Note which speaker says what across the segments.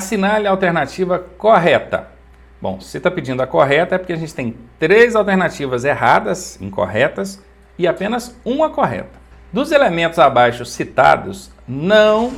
Speaker 1: Assinale a alternativa correta. Bom, se você está pedindo a correta é porque a gente tem 3 alternativas erradas, incorretas, e apenas uma correta. Dos elementos abaixo citados, não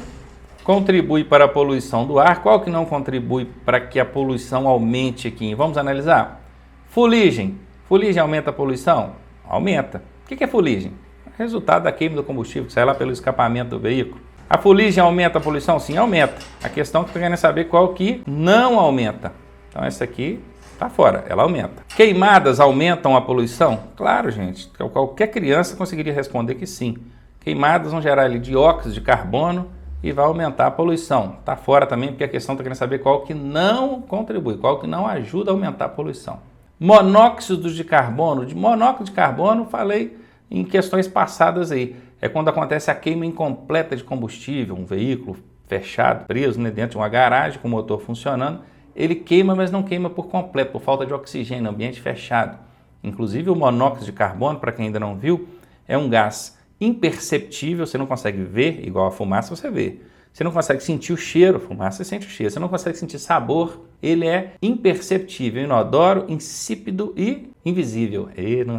Speaker 1: contribui para a poluição do ar. Qual que não contribui para que a poluição aumente aqui? Vamos analisar. Fuligem. Fuligem aumenta a poluição? Aumenta. O que é fuligem? É resultado da queima do combustível que sai lá pelo escapamento do veículo. A fuligem aumenta a poluição? Sim, aumenta. A questão que eu estou querendo saber qual que não aumenta. Então essa aqui está fora, ela aumenta. Queimadas aumentam a poluição? Claro, gente. Qualquer criança conseguiria responder que sim. Queimadas vão gerar ali dióxido de carbono e vai aumentar a poluição. Está fora também porque a questão está querendo saber qual que não contribui, qual que não ajuda a aumentar a poluição. Monóxido de carbono. De monóxido de carbono, falei em questões passadas aí. É quando acontece a queima incompleta de combustível, um veículo fechado, preso dentro de uma garagem com o motor funcionando. Ele queima, mas não queima por completo, por falta de oxigênio, ambiente fechado. Inclusive o monóxido de carbono, para quem ainda não viu, é um gás imperceptível, você não consegue ver, igual a fumaça você vê. Você não consegue sentir o cheiro, fumaça você sente o cheiro. Você não consegue sentir sabor, ele é imperceptível, inodoro, insípido e invisível. E não,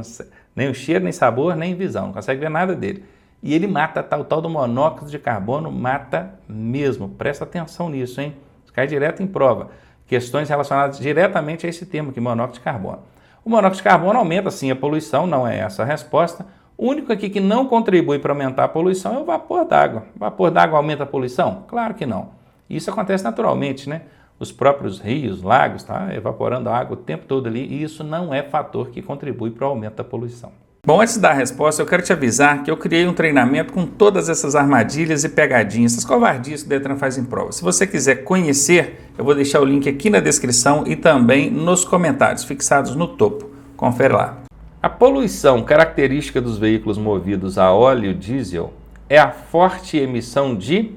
Speaker 1: nem o cheiro, nem sabor, nem visão, não consegue ver nada dele. E ele mata, o tal do monóxido de carbono mata mesmo. Presta atenção nisso, hein? Cai direto em prova. Questões relacionadas diretamente a esse termo aqui, monóxido de carbono. O monóxido de carbono aumenta sim a poluição, não é essa a resposta. O único aqui que não contribui para aumentar a poluição é o vapor d'água. O vapor d'água aumenta a poluição? Claro que não. Isso acontece naturalmente, né? Os próprios rios, lagos, tá evaporando a água o tempo todo ali e isso não é fator que contribui para o aumento da poluição. Bom, antes de dar a resposta, eu quero te avisar que eu criei um treinamento com todas essas armadilhas e pegadinhas, essas covardias que o Detran faz em prova. Se você quiser conhecer, eu vou deixar o link aqui na descrição e também nos comentários, fixados no topo. Confere lá. A poluição característica dos veículos movidos a óleo diesel é a forte emissão de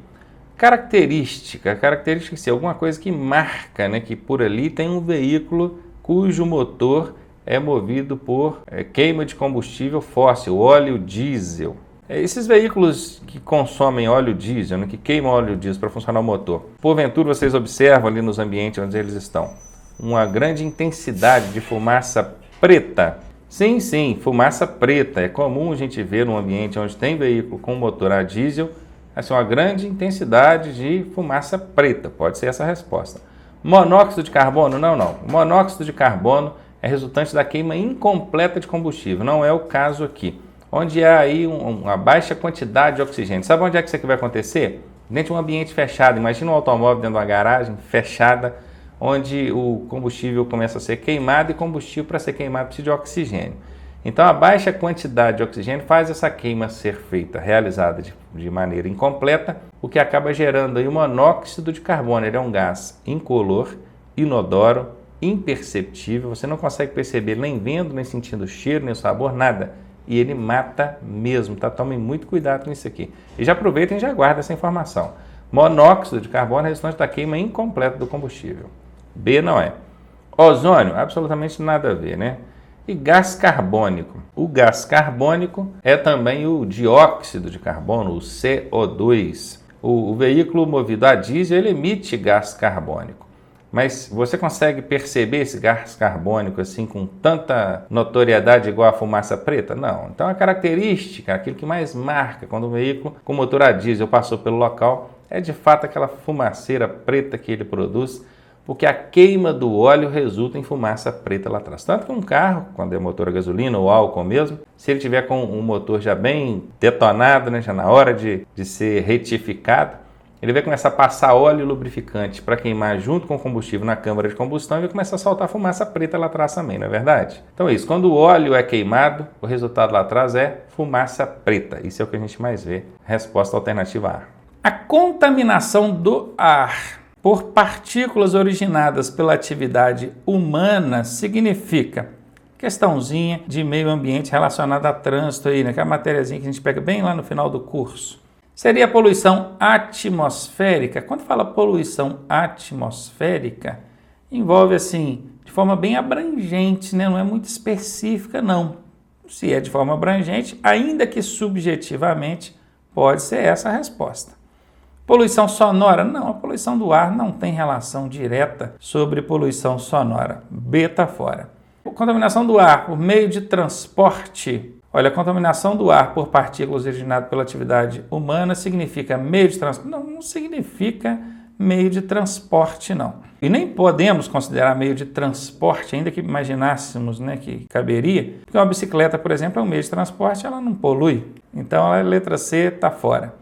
Speaker 1: característica. Característica é alguma coisa que marca, né, que por ali tem um veículo cujo motor é movido por queima de combustível fóssil, óleo diesel. Esses veículos que consomem óleo diesel, né, que queimam óleo diesel para funcionar o motor, porventura vocês observam ali nos ambientes onde eles estão, uma grande intensidade de fumaça preta. Sim, fumaça preta. É comum a gente ver num ambiente onde tem veículo com motor a diesel, assim, uma grande intensidade de fumaça preta. Pode ser essa a resposta. Monóxido de carbono? Não. O monóxido de carbono é resultante da queima incompleta de combustível. Não é o caso aqui. Onde há aí uma baixa quantidade de oxigênio. Sabe onde é que isso aqui vai acontecer? Dentro de um ambiente fechado. Imagina um automóvel dentro de uma garagem fechada, onde o combustível começa a ser queimado e combustível para ser queimado precisa de oxigênio. Então a baixa quantidade de oxigênio faz essa queima ser feita, realizada de maneira incompleta, o que acaba gerando aí o monóxido de carbono. Ele é um gás incolor, inodoro, imperceptível, você não consegue perceber nem vendo, nem sentindo o cheiro, nem o sabor, nada. E ele mata mesmo, tá? Tomem muito cuidado com isso aqui. E já aproveitem e já guardem essa informação. Monóxido de carbono é resultante da queima incompleta do combustível. B não é. Ozônio, absolutamente nada a ver, né? E gás carbônico. O gás carbônico é também o dióxido de carbono, o CO2. O veículo movido a diesel, ele emite gás carbônico. Mas você consegue perceber esse gás carbônico assim com tanta notoriedade igual a fumaça preta? Não. Então a característica, aquilo que mais marca quando o veículo com motor a diesel passou pelo local, é de fato aquela fumaceira preta que ele produz, porque a queima do óleo resulta em fumaça preta lá atrás. Tanto que um carro, quando é motor a gasolina ou álcool mesmo, se ele tiver com um motor já bem detonado, né, já na hora de ser retificado, ele vai começar a passar óleo lubrificante para queimar junto com o combustível na câmara de combustão e vai começar a soltar fumaça preta lá atrás também, não é verdade? Então é isso, quando o óleo é queimado, o resultado lá atrás é fumaça preta. Isso é o que a gente mais vê. Resposta alternativa A. A contaminação do ar por partículas originadas pela atividade humana significa questãozinha de meio ambiente relacionada a trânsito aí, né? Que é a matériazinha que a gente pega bem lá no final do curso. Seria a poluição atmosférica. Quando fala poluição atmosférica, envolve assim, de forma bem abrangente, né? Não é muito específica não. Se é de forma abrangente, ainda que subjetivamente, pode ser essa a resposta. Poluição sonora? Não, a poluição do ar não tem relação direta sobre poluição sonora. B está fora. Contaminação do ar por meio de transporte. Olha, a contaminação do ar por partículas originada pela atividade humana significa meio de transporte? Não, não significa meio de transporte, não. E nem podemos considerar meio de transporte, ainda que imaginássemos, né, que caberia, porque uma bicicleta, por exemplo, é um meio de transporte, ela não polui. Então, a letra C está fora.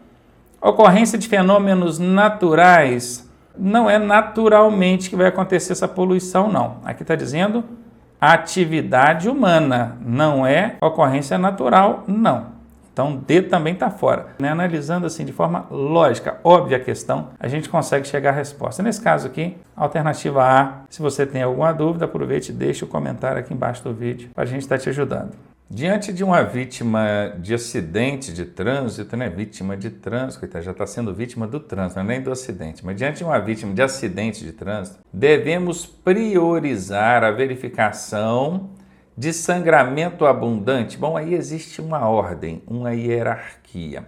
Speaker 1: Ocorrência de fenômenos naturais. Não é naturalmente que vai acontecer essa poluição, não. Aqui está dizendo atividade humana, não é ocorrência natural, não. Então, D também está fora. Analisando assim de forma lógica, óbvia a questão, a gente consegue chegar à resposta. Nesse caso aqui, alternativa A. Se você tem alguma dúvida, aproveite e deixe o comentário aqui embaixo do vídeo para a gente estar te ajudando. Diante de uma vítima de acidente de trânsito, né? Vítima de trânsito, coitada, já está sendo vítima do trânsito, não é nem do acidente, mas diante de uma vítima de acidente de trânsito, devemos priorizar a verificação de sangramento abundante. Bom, aí existe uma ordem, uma hierarquia.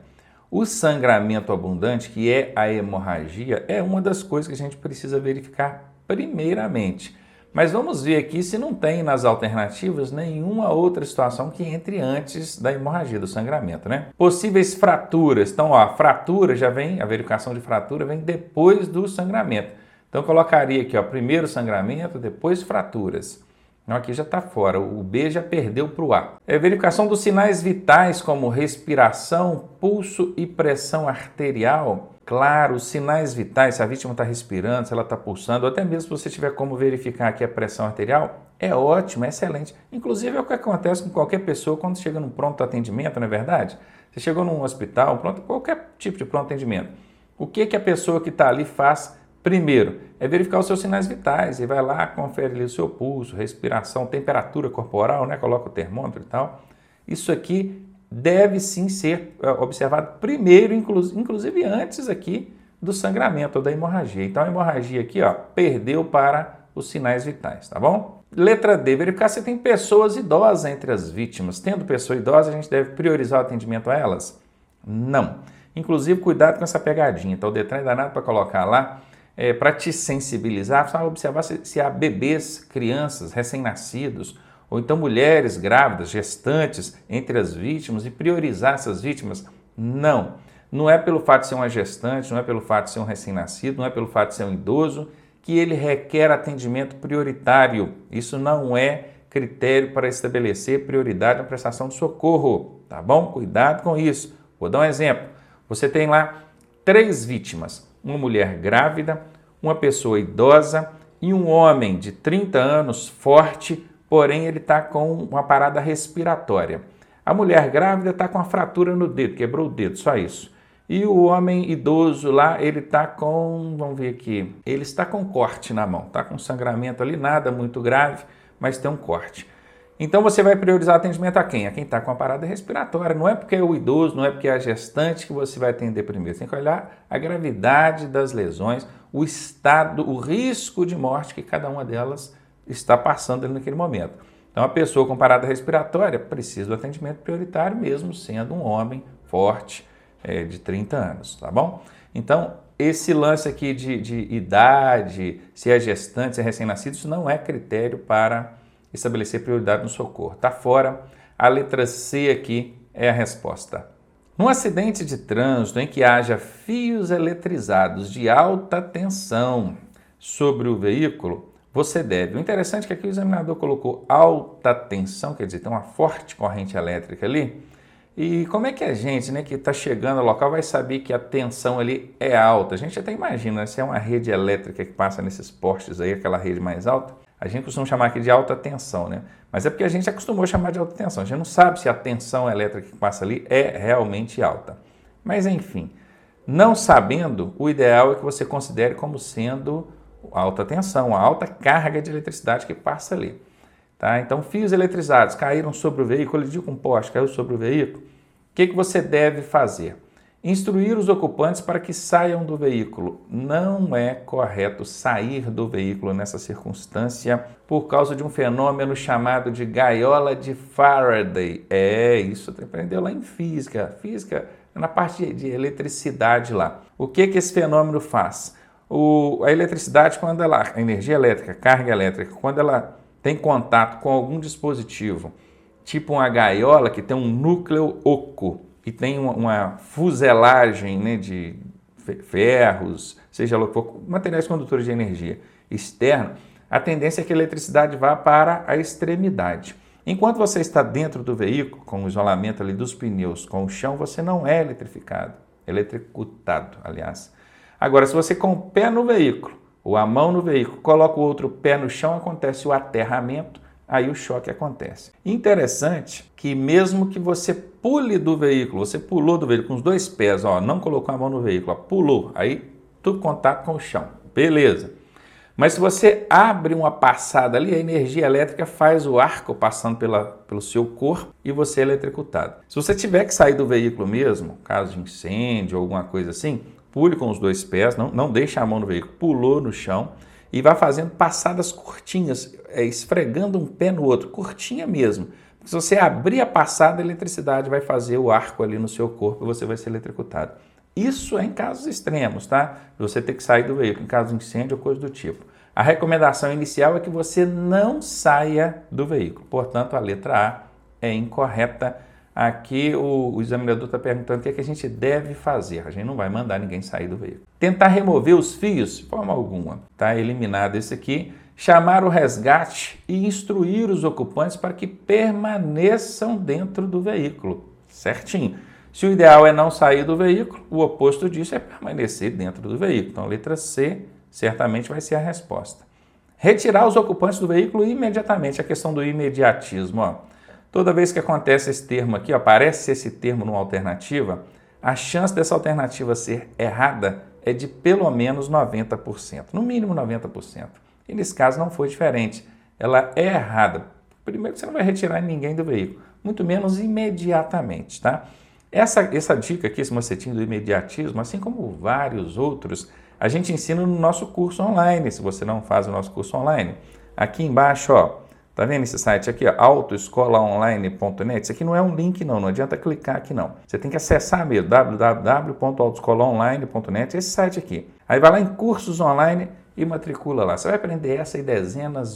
Speaker 1: O sangramento abundante, que é a hemorragia, é uma das coisas que a gente precisa verificar primeiramente. Mas vamos ver aqui se não tem nas alternativas nenhuma outra situação que entre antes da hemorragia, do sangramento, né? Possíveis fraturas. Então, ó, fratura já vem, a verificação de fratura vem depois do sangramento. Então, eu colocaria aqui, ó, primeiro sangramento, depois fraturas. Então, aqui já está fora, o B já perdeu para o A. Verificação dos sinais vitais como respiração, pulso e pressão arterial. Claro, os sinais vitais, se a vítima está respirando, se ela está pulsando, ou até mesmo se você tiver como verificar aqui a pressão arterial, é ótimo, é excelente. Inclusive é o que acontece com qualquer pessoa quando chega num pronto atendimento, não é verdade? Você chegou num hospital, qualquer tipo de pronto atendimento. O que a pessoa que está ali faz primeiro? É verificar os seus sinais vitais, e vai lá, confere ali o seu pulso, respiração, temperatura corporal, né? Coloca o termômetro e tal. Isso aqui deve sim ser observado primeiro, inclusive antes aqui do sangramento ou da hemorragia. Então a hemorragia aqui, ó, perdeu para os sinais vitais, tá bom? Letra D, verificar se tem pessoas idosas entre as vítimas. Tendo pessoa idosa, a gente deve priorizar o atendimento a elas? Não. Inclusive, cuidado com essa pegadinha. Então o Detran é danado para colocar lá, para te sensibilizar, para observar se há bebês, crianças, recém-nascidos, ou então mulheres grávidas, gestantes entre as vítimas e priorizar essas vítimas. Não. Não é pelo fato de ser uma gestante, não é pelo fato de ser um recém-nascido, não é pelo fato de ser um idoso que ele requer atendimento prioritário. Isso não é critério para estabelecer prioridade na prestação de socorro, tá bom? Cuidado com isso. Vou dar um exemplo. Você tem lá 3 vítimas, uma mulher grávida, uma pessoa idosa e um homem de 30 anos, forte, porém ele está com uma parada respiratória. A mulher grávida está com uma fratura no dedo, quebrou o dedo, só isso. E o homem idoso lá, ele está com, vamos ver aqui, ele está com corte na mão, está com sangramento ali, nada muito grave, mas tem um corte. Então você vai priorizar atendimento a quem? A quem está com a parada respiratória. Não é porque é o idoso, não é porque é a gestante que você vai atender primeiro. Você tem que olhar a gravidade das lesões, o estado, o risco de morte que cada uma delas está passando ali naquele momento. Então a pessoa com parada respiratória precisa do atendimento prioritário, mesmo sendo um homem forte, de 30 anos, tá bom? Então esse lance aqui de idade, se é gestante, se é recém-nascido, isso não é critério para estabelecer prioridade no socorro. Está fora. A letra C aqui é a resposta. Num acidente de trânsito em que haja fios eletrizados de alta tensão sobre o veículo, você deve. O interessante é que aqui o examinador colocou alta tensão, quer dizer, tem uma forte corrente elétrica ali. E como é que a gente, né, que está chegando ao local vai saber que a tensão ali é alta? A gente até imagina, né, se é uma rede elétrica que passa nesses postes aí, aquela rede mais alta, a gente costuma chamar aqui de alta tensão, né? Mas é porque a gente acostumou a chamar de alta tensão. A gente não sabe se a tensão elétrica que passa ali é realmente alta. Mas enfim, não sabendo, o ideal é que você considere como sendo alta tensão, a alta carga de eletricidade que passa ali. Tá? Então, fios eletrizados caíram sobre o veículo, colidiu com um poste, caiu sobre o veículo. O que você deve fazer? Instruir os ocupantes para que saiam do veículo. Não é correto sair do veículo nessa circunstância por causa de um fenômeno chamado de gaiola de Faraday. Isso você aprendeu lá em física. Física na parte de eletricidade lá. O que esse fenômeno faz? A eletricidade, a energia elétrica, carga elétrica, quando ela tem contato com algum dispositivo, tipo uma gaiola que tem um núcleo oco e tem uma fuselagem, né, de ferros, seja lá o que for, materiais condutores de energia externa, a tendência é que a eletricidade vá para a extremidade. Enquanto você está dentro do veículo, com o isolamento ali dos pneus, com o chão, você não é eletricutado, aliás. Agora, se você com o pé no veículo, ou a mão no veículo, coloca o outro pé no chão, acontece o aterramento, aí o choque acontece. Interessante que mesmo que você pule do veículo, você pulou do veículo com os dois pés, ó, não colocou a mão no veículo, ó, pulou, aí tudo contato com o chão, beleza. Mas se você abre uma passada ali, a energia elétrica faz o arco passando pelo seu corpo e você é eletricutado. Se você tiver que sair do veículo mesmo, caso de incêndio ou alguma coisa assim, pule com os dois pés, não deixe a mão no veículo, pulou no chão e vai fazendo passadas curtinhas, esfregando um pé no outro, curtinha mesmo. Se você abrir a passada, a eletricidade vai fazer o arco ali no seu corpo e você vai ser eletricutado. Isso é em casos extremos, tá? Você ter que sair do veículo, em caso de incêndio ou coisa do tipo. A recomendação inicial é que você não saia do veículo. Portanto, a letra A é incorreta. Aqui o examinador está perguntando o que é que a gente deve fazer. A gente não vai mandar ninguém sair do veículo. Tentar remover os fios, de forma alguma. Está eliminado esse aqui. Chamar o resgate e instruir os ocupantes para que permaneçam dentro do veículo. Certinho. Se o ideal é não sair do veículo, o oposto disso é permanecer dentro do veículo. Então, a letra C certamente vai ser a resposta. Retirar os ocupantes do veículo imediatamente. A questão do imediatismo. Ó. Toda vez que acontece esse termo aqui, ó, aparece esse termo numa alternativa, a chance dessa alternativa ser errada é de pelo menos 90%. No mínimo 90%. E nesse caso não foi diferente. Ela é errada. Primeiro, você não vai retirar ninguém do veículo. Muito menos imediatamente, tá? Essa dica aqui, esse macetinho do imediatismo, assim como vários outros, a gente ensina no nosso curso online, se você não faz o nosso curso online. Aqui embaixo, ó, tá vendo esse site aqui, ó, autoescolaonline.net? Isso aqui não é um link não adianta clicar aqui não. Você tem que acessar mesmo, www.autoescolaonline.net, esse site aqui. Aí vai lá em cursos online e matricula lá. Você vai aprender essa e dezenas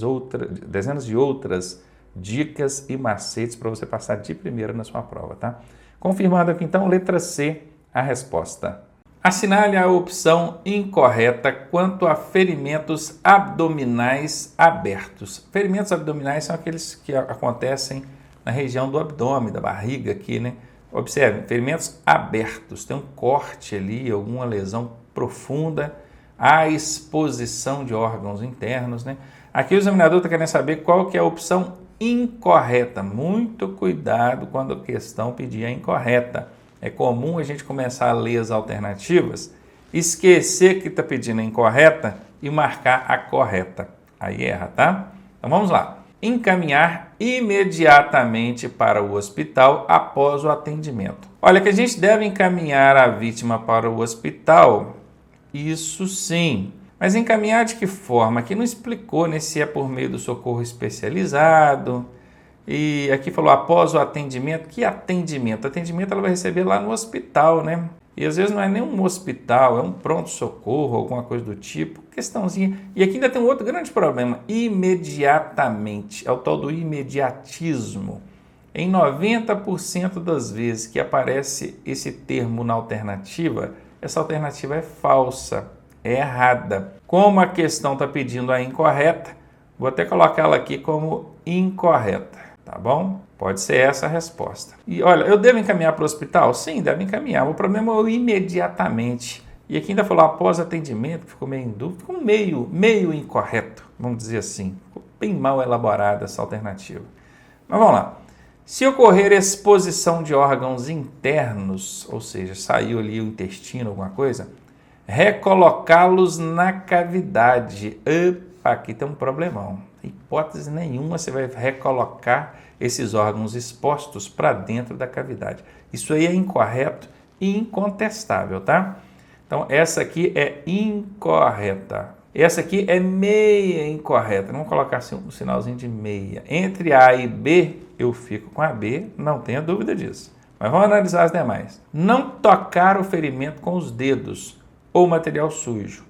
Speaker 1: de outras dicas e macetes para você passar de primeira na sua prova, tá? Confirmando aqui, então, letra C, a resposta. Assinale a opção incorreta quanto a ferimentos abdominais abertos. Ferimentos abdominais são aqueles que acontecem na região do abdômen, da barriga aqui, né? Observe, ferimentos abertos, tem um corte ali, alguma lesão profunda, a exposição de órgãos internos, né? Aqui o examinador está querendo saber qual que é a opção incorreta. Muito cuidado quando a questão pedir a incorreta. É comum a gente começar a ler as alternativas, esquecer que está pedindo a incorreta e marcar a correta. Aí erra, tá? Então vamos lá. Encaminhar imediatamente para o hospital após o atendimento. Olha, que a gente deve encaminhar a vítima para o hospital, isso sim. Mas encaminhar de que forma? Aqui não explicou, né, se é por meio do socorro especializado. E aqui falou após o atendimento. Que atendimento? Atendimento ela vai receber lá no hospital, né? E às vezes não é nem um hospital, é um pronto-socorro, alguma coisa do tipo. Questãozinha. E aqui ainda tem um outro grande problema. Imediatamente. É o tal do imediatismo. Em 90% das vezes que aparece esse termo na alternativa, essa alternativa é falsa. É errada. Como a questão está pedindo a incorreta, vou até colocá-la aqui como incorreta, tá bom? Pode ser essa a resposta. E olha, eu devo encaminhar para o hospital? Sim, deve encaminhar. O problema é o imediatamente. E aqui ainda falou após atendimento, ficou meio em dúvida, ficou meio incorreto, vamos dizer assim. Ficou bem mal elaborada essa alternativa. Mas vamos lá. Se ocorrer exposição de órgãos internos, ou seja, saiu ali o intestino, alguma coisa, recolocá-los na cavidade. Opa, aqui tem um problemão. Hipótese nenhuma você vai recolocar esses órgãos expostos para dentro da cavidade. Isso aí é incorreto e incontestável, tá? Então, essa aqui é incorreta. Essa aqui é meia incorreta. Vamos colocar assim um sinalzinho de meia. Entre A e B, eu fico com a B, não tenha dúvida disso. Mas vamos analisar as demais. Não tocar o ferimento com os dedos ou material sujo.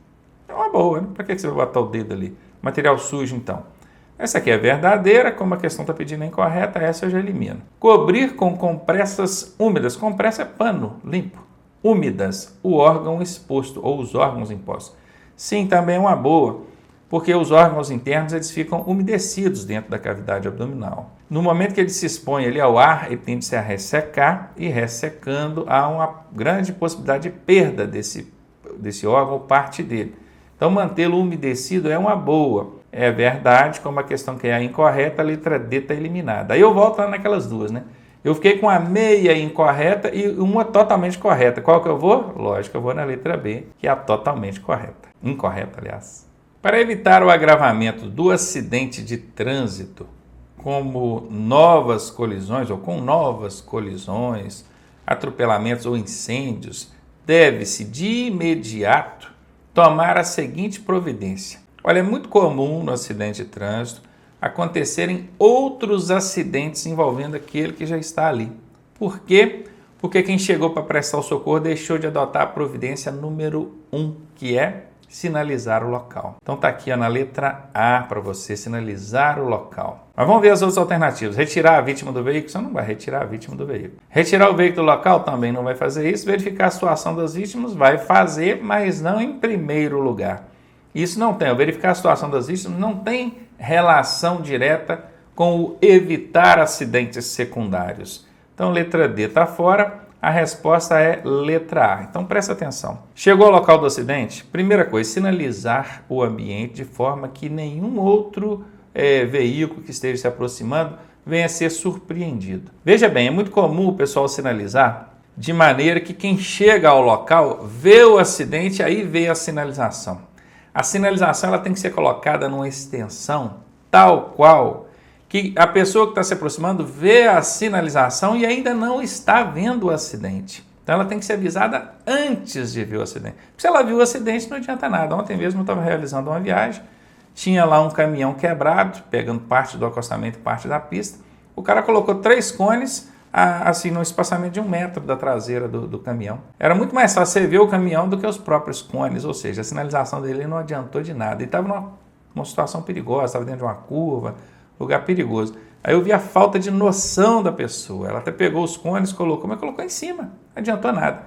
Speaker 1: É uma boa, né? Para que você vai botar o dedo ali? Material sujo, então. Essa aqui é verdadeira, como a questão está pedindo é incorreta, essa eu já elimino. Cobrir com compressas úmidas. Compressa é pano limpo. Úmidas, o órgão exposto ou os órgãos impostos. Sim, também é uma boa, porque os órgãos internos eles ficam umedecidos dentro da cavidade abdominal. No momento que ele se expõe ali ao ar, ele tende a ressecar e ressecando há uma grande possibilidade de perda desse órgão ou parte dele. Então, mantê-lo umedecido é uma boa. É verdade, como a questão que é incorreta, a letra D está eliminada. Aí eu volto lá naquelas duas, né? Eu fiquei com a meia incorreta e uma totalmente correta. Qual que eu vou? Lógico, eu vou na letra B, que é a totalmente correta. Incorreta, aliás. Para evitar o agravamento do acidente de trânsito, como novas colisões ou com novas colisões, atropelamentos ou incêndios, deve-se de imediato tomar a seguinte providência. Olha, é muito comum no acidente de trânsito acontecerem outros acidentes envolvendo aquele que já está ali. Por quê? Porque quem chegou para prestar o socorro deixou de adotar a providência número 1, que é sinalizar o local. Então está aqui ó, na letra A para você, sinalizar o local. Mas vamos ver as outras alternativas. Retirar a vítima do veículo, você não vai retirar a vítima do veículo. Retirar o veículo do local também não vai fazer isso. Verificar a situação das vítimas vai fazer, mas não em primeiro lugar. Isso não tem, verificar a situação das vítimas não tem relação direta com o evitar acidentes secundários. Então, letra D está fora, a resposta é letra A. Então, presta atenção. Chegou ao local do acidente? Primeira coisa, sinalizar o ambiente de forma que nenhum outro veículo que esteja se aproximando venha a ser surpreendido. Veja bem, é muito comum o pessoal sinalizar de maneira que quem chega ao local vê o acidente, aí vê a sinalização. A sinalização ela tem que ser colocada numa extensão tal qual que a pessoa que está se aproximando vê a sinalização e ainda não está vendo o acidente. Então ela tem que ser avisada antes de ver o acidente. Se ela viu o acidente, não adianta nada. Ontem mesmo eu estava realizando uma viagem, tinha lá um caminhão quebrado, pegando parte do acostamento e parte da pista. O cara colocou 3 cones assim, no espaçamento de 1 metro da traseira do caminhão. Era muito mais fácil você ver o caminhão do que os próprios cones, ou seja, a sinalização dele não adiantou de nada. Ele estava numa situação perigosa, estava dentro de uma curva, lugar perigoso. Aí eu vi a falta de noção da pessoa. Ela até pegou os cones, colocou, mas colocou em cima, não adiantou nada.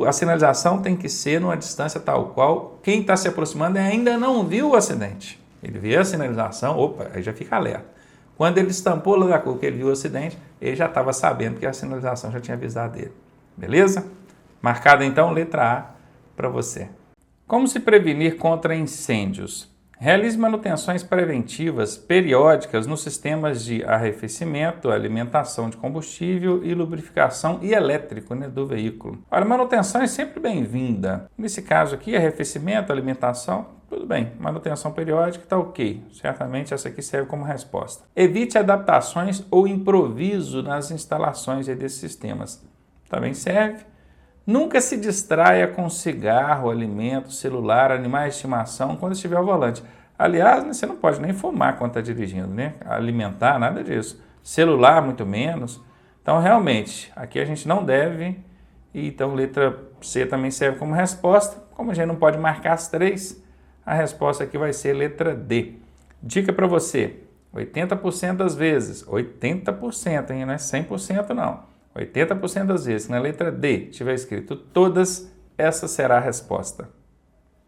Speaker 1: A sinalização tem que ser numa distância tal qual quem está se aproximando ainda não viu o acidente. Ele vê a sinalização, opa, aí já fica alerta. Quando ele estampou lá na curva que ele viu o acidente, ele já estava sabendo que a sinalização já tinha avisado ele. Beleza? Marcada então, letra A para você. Como se prevenir contra incêndios? Realize manutenções preventivas periódicas nos sistemas de arrefecimento, alimentação de combustível e lubrificação e elétrico do veículo. Olha, manutenção é sempre bem-vinda. Nesse caso aqui, arrefecimento, alimentação, tudo bem. Manutenção periódica está ok. Certamente essa aqui serve como resposta. Evite adaptações ou improviso nas instalações desses sistemas. Também serve. Nunca se distraia com cigarro, alimento, celular, animais de estimação quando estiver ao volante. Aliás, você não pode nem fumar quando está dirigindo, né? Alimentar, nada disso. Celular, muito menos. Então, realmente, aqui a gente não deve. E então, letra C também serve como resposta. Como a gente não pode marcar as 3, a resposta aqui vai ser letra D. Dica para você, 80% das vezes, 80%, hein? Não é 100% não. 80% das vezes, na letra D, tiver escrito todas, essa será a resposta.